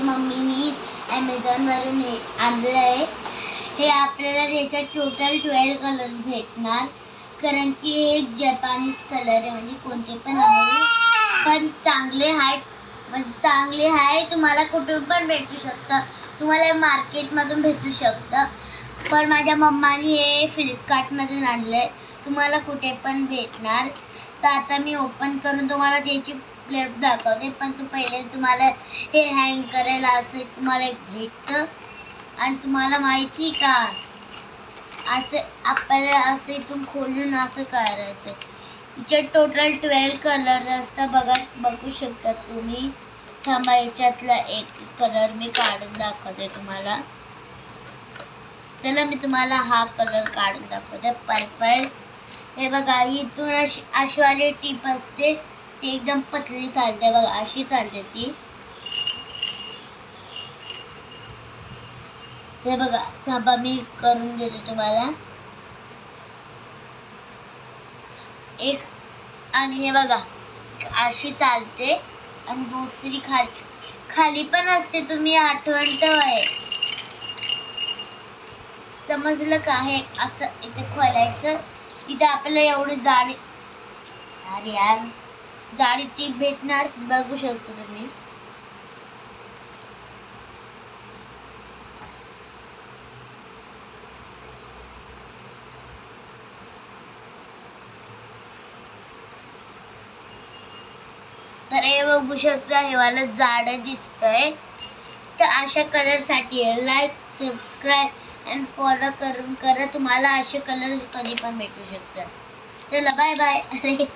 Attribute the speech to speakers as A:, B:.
A: मम्मीनी ॲमेझॉनवरून हे आणलं आहे. हे आपल्याला याच्यात टोटल 12 कलर्स भेटणार, कारण की हे एक जपानीज कलर आहे, म्हणजे कोणते पण आहे, पण चांगले आहे, म्हणजे चांगले आहे. तुम्हाला कुठून पण भेटू शकतं, तुम्हाला मार्केटमधून भेटू शकतं, पण माझ्या मम्मानी हे फ्लिपकार्टमधून आणलं आहे. तुम्हाला कुठे पण भेटणार. तर आता मी ओपन करून तुम्हाला त्याची फ्लिप दाखवते, पण पहिले तुम्हाला हे हँग करायला असं तुम्हाला एक भेटतं. आणि तुम्हाला माहिती का, असं आपल्याला असं इथून खोलून असं करायचं. याच्यात टोटल 12 कलर असतात, बघू शकता तुम्ही. थांबा, याच्यातला एक कलर मी काढून दाखवते तुम्हाला. चला, मी तुम्हाला हा कलर काढून दाखवते, पर्पल. हे बघा, इथून अशी वाली टीप असते, ती एकदम पतली चालते बघा, अशी चालते ती. हे बघा, थांबा मी करून देते तुम्हाला एक. आणि हे बघा, अशी चालते, आणि दुसरी खाली पण असते. तुम्ही आठवण ठेवा, समजलं का? हे असं इथे खोलायचं, इथे आपल्याला एवढी जाडी, अरे यार, जाडी टीप भेटणार, बघू शकतो तुम्ही. तर हे बघू शकता, हे वाला जाड दिसतंय. तर अशा कलरसाठी लाईक, सबस्क्राईब अँड फॉलो करा. तुम्हाला असे कलर कधी पण भेटू शकतात. चला, बाय बाय.